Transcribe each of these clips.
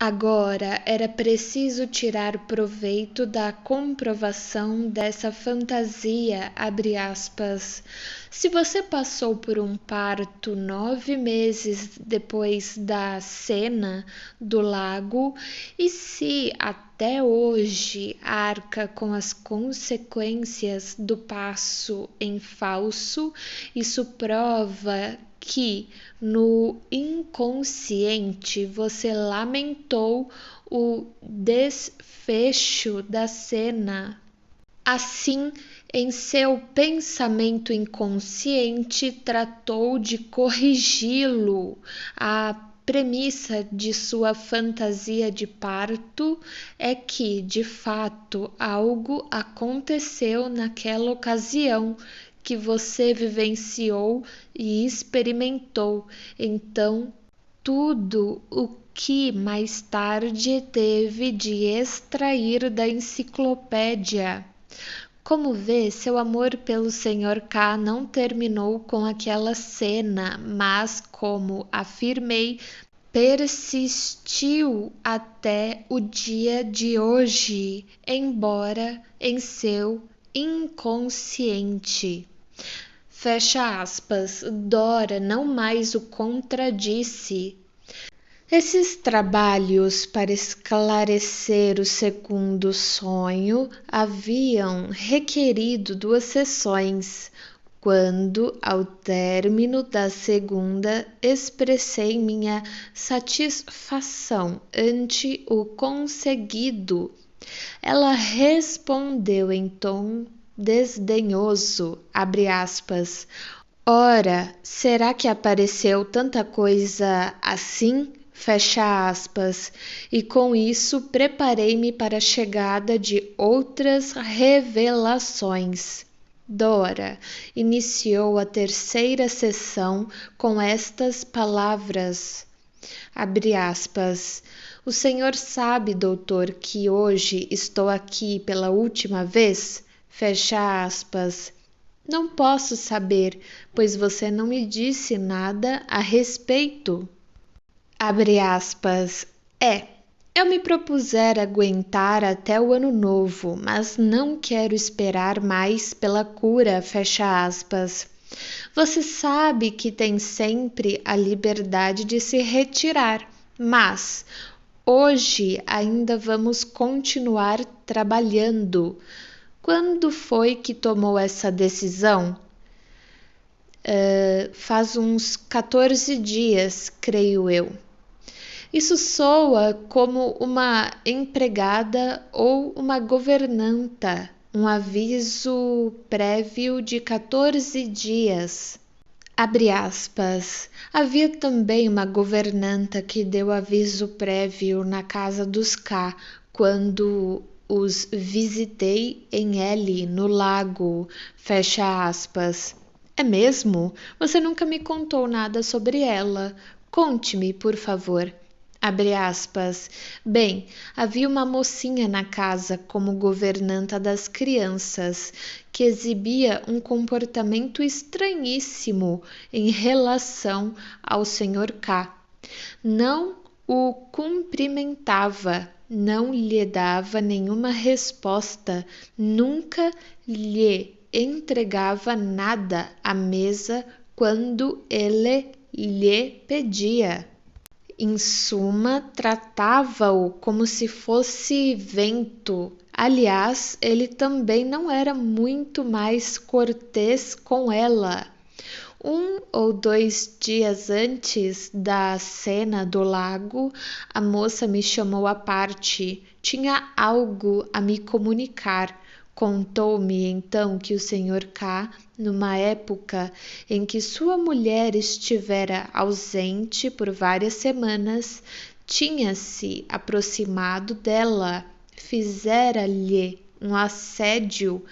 Agora era preciso tirar proveito da comprovação dessa fantasia, abre aspas. Se você passou por um parto 9 meses depois da cena do lago, e se até hoje arca com as consequências do passo em falso, isso prova que no inconsciente você lamentou o desfecho da cena. Assim, em seu pensamento inconsciente, tratou de corrigi-lo. A premissa de sua fantasia de parto é que, de fato, algo aconteceu naquela ocasião que você vivenciou e experimentou. Então, tudo o que mais tarde teve de extrair da enciclopédia. Como vê, seu amor pelo Sr. K não terminou com aquela cena, mas, como afirmei, persistiu até o dia de hoje, embora em seu inconsciente. Fecha aspas. Dora não mais o contradisse. Esses trabalhos para esclarecer o segundo sonho haviam requerido 2 sessões, quando, ao término da segunda, expressei minha satisfação ante o conseguido. Ela respondeu em tom desdenhoso, abre aspas, ora, será que apareceu tanta coisa assim? Fecha aspas, e com isso preparei-me para a chegada de outras revelações. Dora iniciou a terceira sessão com estas palavras, abre aspas, o senhor sabe, doutor, que hoje estou aqui pela última vez? Fecha aspas. Não posso saber, pois você não me disse nada a respeito. Abre aspas. Eu me propusera aguentar até o ano novo, mas não quero esperar mais pela cura, fecha aspas. Você sabe que tem sempre a liberdade de se retirar, mas hoje ainda vamos continuar trabalhando. Quando foi que tomou essa decisão? Faz uns 14 dias, creio eu. Isso soa como uma empregada ou uma governanta, um aviso prévio de 14 dias. Abre aspas. Havia também uma governanta que deu aviso prévio na casa dos K, quando os visitei em L, no lago. Fecha aspas. É mesmo? Você nunca me contou nada sobre ela. Conte-me, por favor. Abre aspas. Bem, havia uma mocinha na casa como governanta das crianças, que exibia um comportamento estranhíssimo em relação ao Sr. K. Não o cumprimentava, não lhe dava nenhuma resposta, nunca lhe entregava nada à mesa quando ele lhe pedia. Em suma, tratava-o como se fosse vento. Aliás, ele também não era muito mais cortês com ela. 1 ou 2 dias antes da cena do lago, a moça me chamou à parte. Tinha algo a me comunicar. Contou-me então que o Sr. K, numa época em que sua mulher estivera ausente por várias semanas, tinha se aproximado dela, fizera-lhe um assédio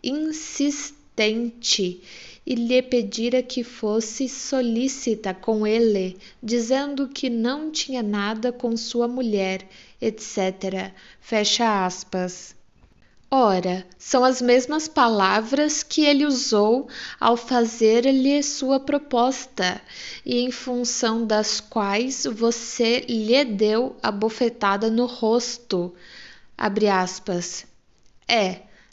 insistente e lhe pedira que fosse solícita com ele, dizendo que não tinha nada com sua mulher, etc. Fecha aspas. Ora, são as mesmas palavras que ele usou ao fazer-lhe sua proposta, e em função das quais você lhe deu a bofetada no rosto. Abre aspas.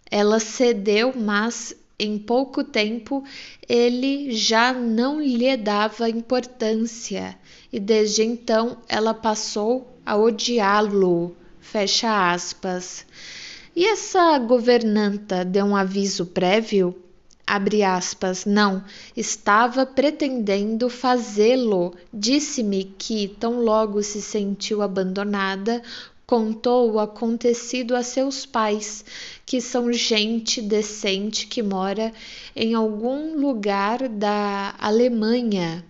Ela cedeu, mas em pouco tempo ele já não lhe dava importância, e desde então ela passou a odiá-lo. Fecha aspas. E essa governanta deu um aviso prévio? Abre aspas, não, estava pretendendo fazê-lo. Disse-me que, tão logo se sentiu abandonada, contou o acontecido a seus pais, que são gente decente que mora em algum lugar da Alemanha.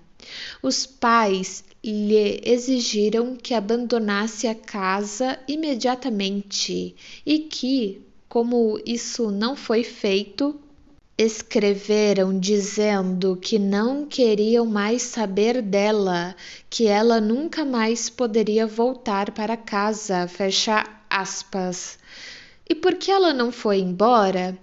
Os pais lhe exigiram que abandonasse a casa imediatamente e que, como isso não foi feito, escreveram dizendo que não queriam mais saber dela, que ela nunca mais poderia voltar para casa. Fecha aspas. E por que ela não foi embora?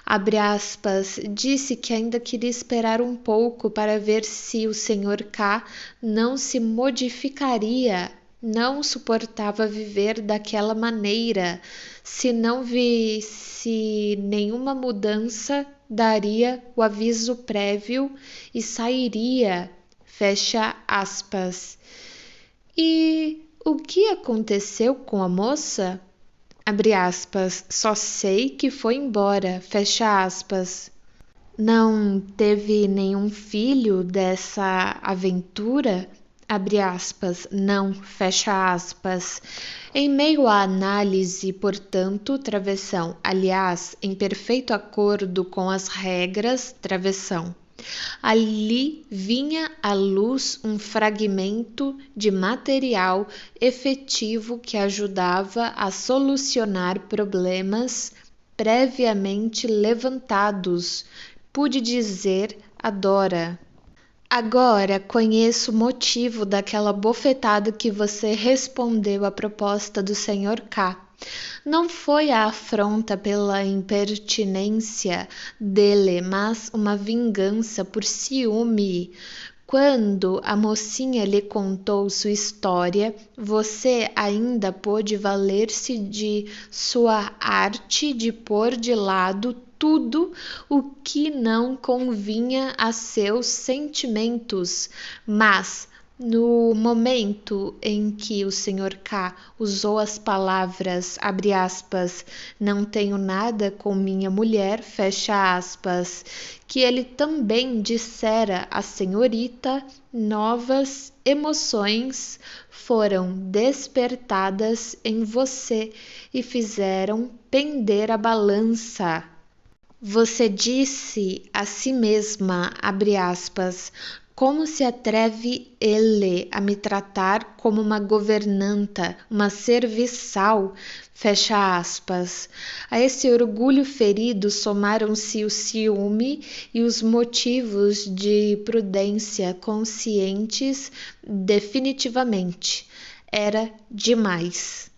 Abre aspas, disse que ainda queria esperar um pouco para ver se o Sr. K não se modificaria. Não suportava viver daquela maneira. Se não visse nenhuma mudança, daria o aviso prévio e sairia. Fecha aspas. E o que aconteceu com a moça? Abre aspas, só sei que foi embora, fecha aspas. Não teve nenhum filho dessa aventura? Abre aspas, não, fecha aspas. Em meio à análise, portanto, travessão, aliás, em perfeito acordo com as regras, travessão. Ali vinha à luz um fragmento de material efetivo que ajudava a solucionar problemas previamente levantados. Pude dizer a Dora. Agora conheço o motivo daquela bofetada que você respondeu à proposta do Sr. K. Não foi a afronta pela impertinência dele, mas uma vingança por ciúme. Quando a mocinha lhe contou sua história, você ainda pôde valer-se de sua arte de pôr de lado tudo o que não convinha a seus sentimentos, mas no momento em que o Sr. K usou as palavras, abre aspas, não tenho nada com minha mulher, fecha aspas, que ele também dissera à senhorita, novas emoções foram despertadas em você e fizeram pender a balança. Você disse a si mesma, abre aspas, como se atreve ele a me tratar como uma governanta, uma serviçal? Fecha aspas. A esse orgulho ferido somaram-se o ciúme e os motivos de prudência conscientes definitivamente. Era demais.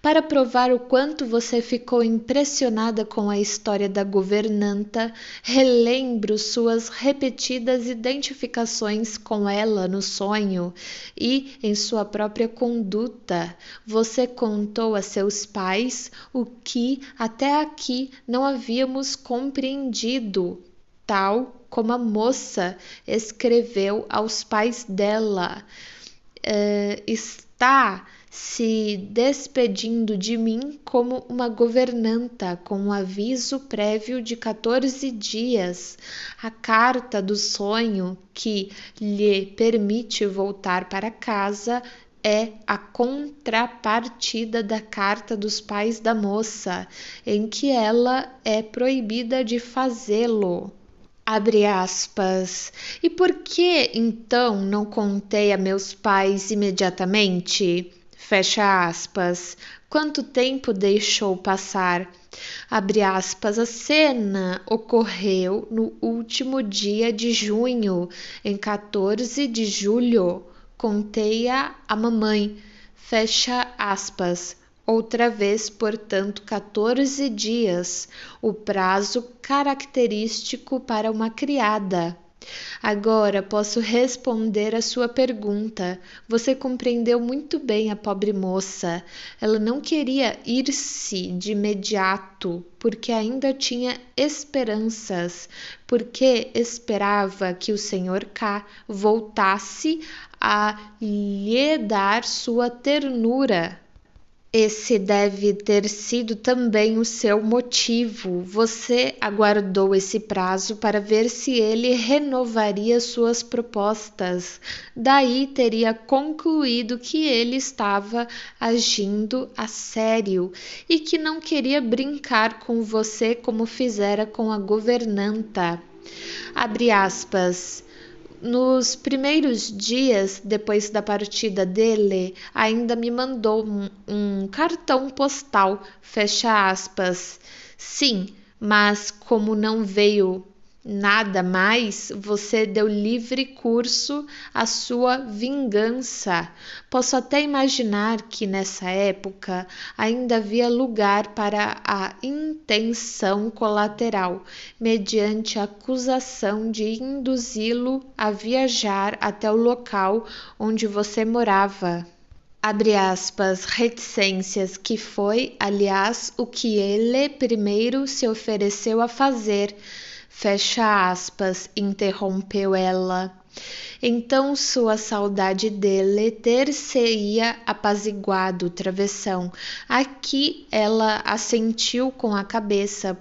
Para provar o quanto você ficou impressionada com a história da governanta, relembro suas repetidas identificações com ela no sonho e em sua própria conduta. Você contou a seus pais o que até aqui não havíamos compreendido, tal como a moça escreveu aos pais dela. Está se despedindo de mim como uma governanta, com um aviso prévio de 14 dias. A carta do sonho que lhe permite voltar para casa é a contrapartida da carta dos pais da moça, em que ela é proibida de fazê-lo. Abre aspas. E por que então não contei a meus pais imediatamente? Fecha aspas. Quanto tempo deixou passar? Abre aspas. A cena ocorreu no último dia de junho, em 14 de julho. Contei-a à mamãe. Fecha aspas. outra vez, portanto, 14 dias, o prazo característico para uma criada. Agora posso responder a sua pergunta. Você compreendeu muito bem a pobre moça. Ela não queria ir-se de imediato, porque ainda tinha esperanças, porque esperava que o Senhor K voltasse a lhe dar sua ternura. Esse deve ter sido também o seu motivo. Você aguardou esse prazo para ver se ele renovaria suas propostas. Daí teria concluído que ele estava agindo a sério e que não queria brincar com você como fizera com a governanta. Abre aspas. Nos primeiros dias depois da partida dele, ainda me mandou um cartão postal, fecha aspas. Sim, mas como não veio nada mais, você deu livre curso à sua vingança. Posso até imaginar que nessa época ainda havia lugar para a intenção colateral, mediante a acusação de induzi-lo a viajar até o local onde você morava. Abre aspas, reticências, que foi, aliás, o que ele primeiro se ofereceu a fazer. Fecha aspas, interrompeu ela. Então sua saudade dele ter-se-ia apaziguado, travessão. Aqui ela assentiu com a cabeça,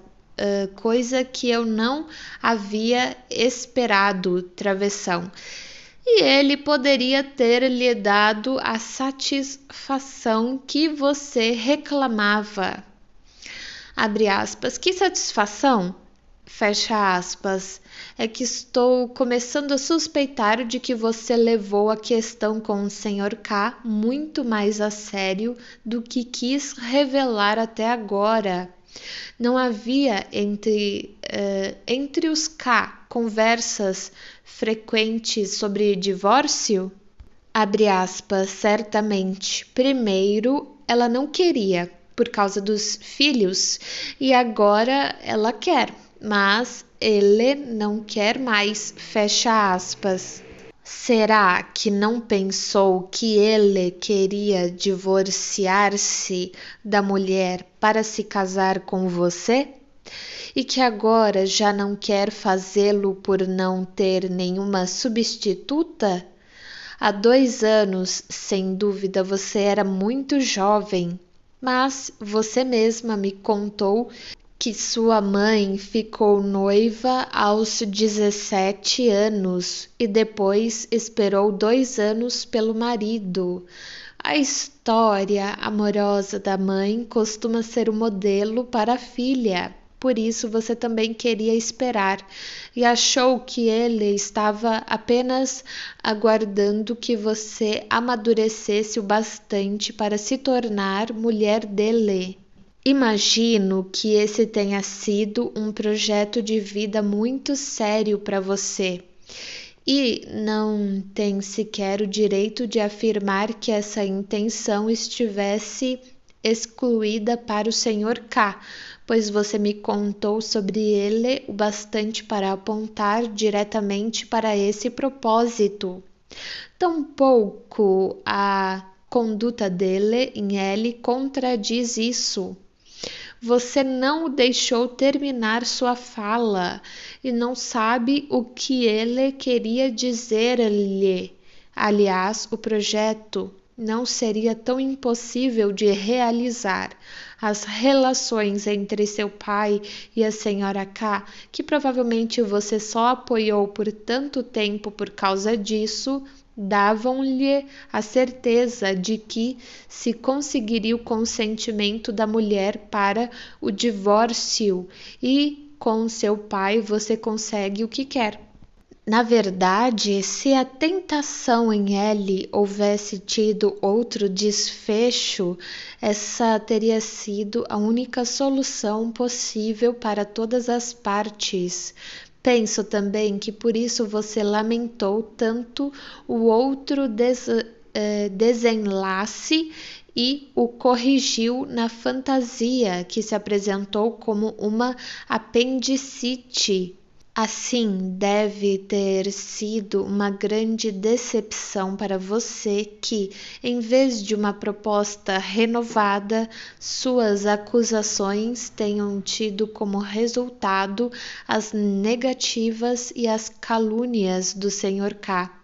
coisa que eu não havia esperado, travessão. E ele poderia ter lhe dado a satisfação que você reclamava. Abre aspas, que satisfação? Fecha aspas, é que estou começando a suspeitar de que você levou a questão com o Sr. K muito mais a sério do que quis revelar até agora. Não havia entre os K conversas frequentes sobre divórcio? Abre aspas, certamente. Primeiro, ela não queria, por causa dos filhos, e agora ela quer. Mas ele não quer mais, fecha aspas. Será que não pensou que ele queria divorciar-se da mulher para se casar com você? E que agora já não quer fazê-lo por não ter nenhuma substituta? Há 2 anos, sem dúvida, você era muito jovem, mas você mesma me contou que sua mãe ficou noiva aos 17 anos e depois esperou 2 anos pelo marido. A história amorosa da mãe costuma ser o modelo para a filha. Por isso você também queria esperar e achou que ele estava apenas aguardando que você amadurecesse o bastante para se tornar mulher dele. Imagino que esse tenha sido um projeto de vida muito sério para você e não tem sequer o direito de afirmar que essa intenção estivesse excluída para o Sr. K, pois você me contou sobre ele o bastante para apontar diretamente para esse propósito. Tampouco a conduta dele em L contradiz isso. Você não o deixou terminar sua fala e não sabe o que ele queria dizer-lhe. Aliás, o projeto não seria tão impossível de realizar. As relações entre seu pai e a senhora K, que provavelmente você só apoiou por tanto tempo por causa disso, davam-lhe a certeza de que se conseguiria o consentimento da mulher para o divórcio e com seu pai você consegue o que quer. Na verdade, se a tentação em L houvesse tido outro desfecho, essa teria sido a única solução possível para todas as partes. Penso também que por isso você lamentou tanto o outro desenlace e o corrigiu na fantasia que se apresentou como uma apendicite. Assim, deve ter sido uma grande decepção para você que, em vez de uma proposta renovada, suas acusações tenham tido como resultado as negativas e as calúnias do Sr. K.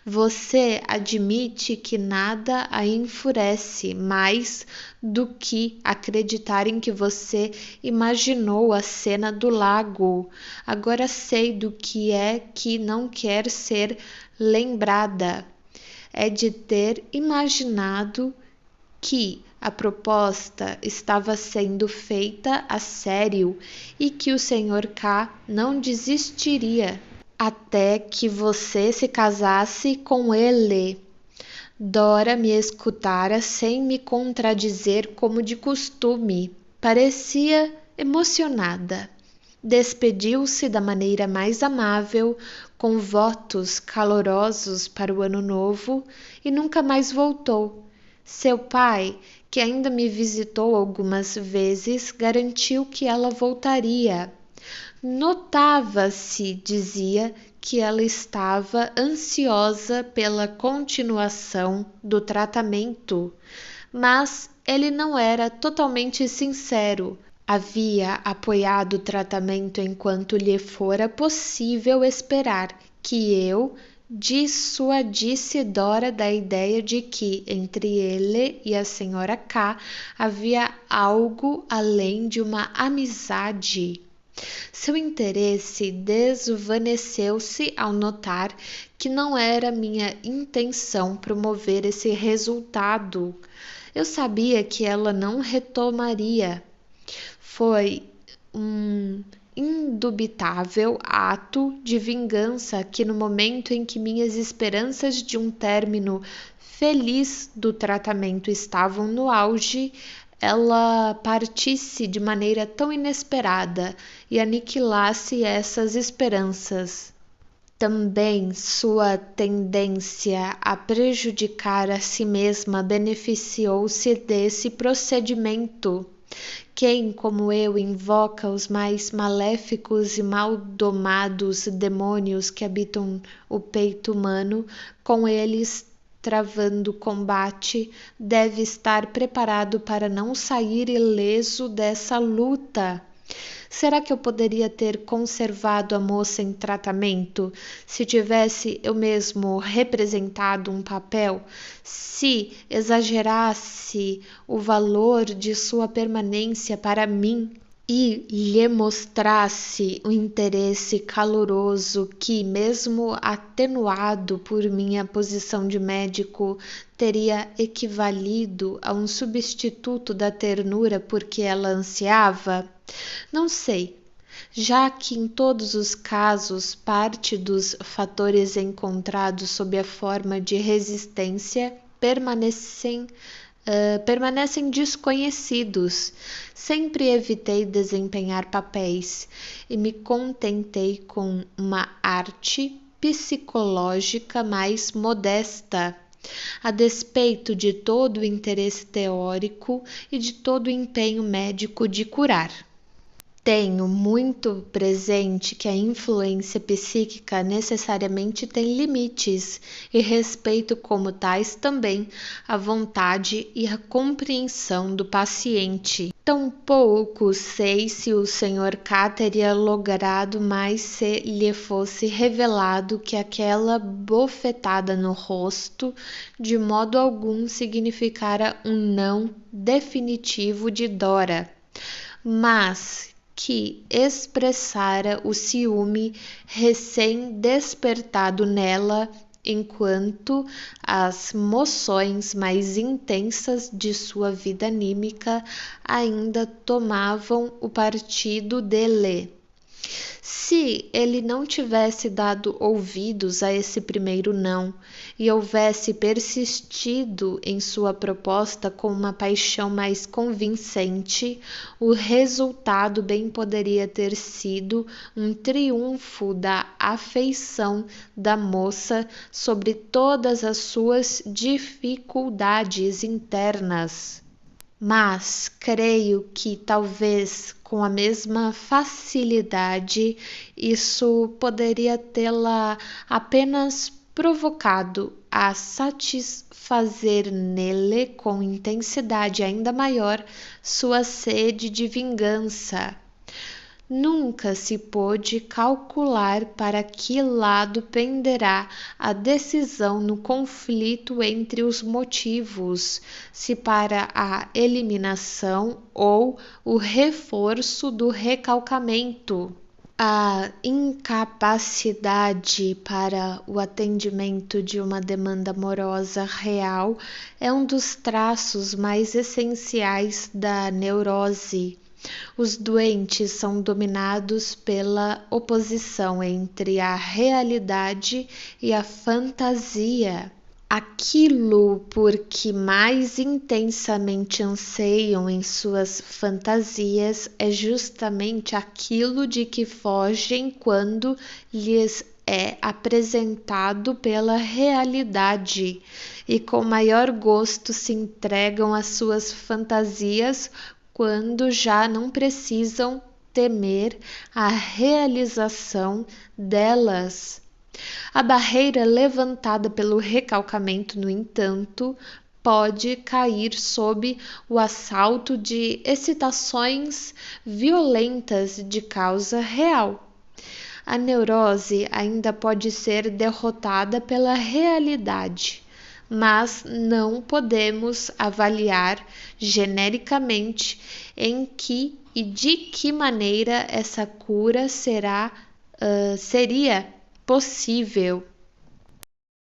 Você admite que nada a enfurece mais do que acreditar em que você imaginou a cena do lago. Agora sei do que é que não quer ser lembrada. É de ter imaginado que a proposta estava sendo feita a sério e que o Sr. K não desistiria até que você se casasse com ele. Dora me escutara sem me contradizer como de costume. Parecia emocionada. Despediu-se da maneira mais amável, com votos calorosos para o ano novo, e nunca mais voltou. Seu pai, que ainda me visitou algumas vezes, garantiu que ela voltaria. Notava-se, dizia, que ela estava ansiosa pela continuação do tratamento, mas ele não era totalmente sincero. Havia apoiado o tratamento enquanto lhe fora possível esperar que eu dissuadisse Dora da ideia de que entre ele e a Sra. K havia algo além de uma amizade. Seu interesse desvaneceu-se ao notar que não era minha intenção promover esse resultado. Eu sabia que ela não retomaria. Foi um indubitável ato de vingança que, no momento em que minhas esperanças de um término feliz do tratamento estavam no auge, ela partisse de maneira tão inesperada e aniquilasse essas esperanças. Também sua tendência a prejudicar a si mesma beneficiou-se desse procedimento. Quem, como eu, invoca os mais maléficos e mal-domados demônios que habitam o peito humano, com eles travando combate, deve estar preparado para não sair ileso dessa luta. Será que eu poderia ter conservado a moça em tratamento se tivesse eu mesmo representado um papel? Se exagerasse o valor de sua permanência para mim e lhe mostrasse um interesse caloroso que, mesmo atenuado por minha posição de médico, teria equivalido a um substituto da ternura por que ela ansiava? Não sei, já que em todos os casos parte dos fatores encontrados sob a forma de resistência permanecem desconhecidos. Sempre evitei desempenhar papéis e me contentei com uma arte psicológica mais modesta, a despeito de todo o interesse teórico e de todo o empenho médico de curar. Tenho muito presente que a influência psíquica necessariamente tem limites e respeito como tais também a vontade e a compreensão do paciente. Tampouco sei se o Sr. K teria logrado mais se lhe fosse revelado que aquela bofetada no rosto de modo algum significara um não definitivo de Dora, mas que expressara o ciúme recém-despertado nela, enquanto as moções mais intensas de sua vida anímica ainda tomavam o partido dele. Se ele não tivesse dado ouvidos a esse primeiro não e houvesse persistido em sua proposta com uma paixão mais convincente, o resultado bem poderia ter sido um triunfo da afeição da moça sobre todas as suas dificuldades internas. Mas creio que talvez com a mesma facilidade isso poderia tê-la apenas provocado a satisfazer nele com intensidade ainda maior sua sede de vingança. Nunca se pôde calcular para que lado penderá a decisão no conflito entre os motivos, se para a eliminação ou o reforço do recalcamento. A incapacidade para o atendimento de uma demanda amorosa real é um dos traços mais essenciais da neurose. Os doentes são dominados pela oposição entre a realidade e a fantasia. Aquilo por que mais intensamente anseiam em suas fantasias é justamente aquilo de que fogem quando lhes é apresentado pela realidade, e com maior gosto se entregam às suas fantasias quando já não precisam temer a realização delas. A barreira levantada pelo recalcamento, no entanto, pode cair sob o assalto de excitações violentas de causa real. A neurose ainda pode ser derrotada pela realidade, mas não podemos avaliar genericamente em que e de que maneira essa cura seria possível.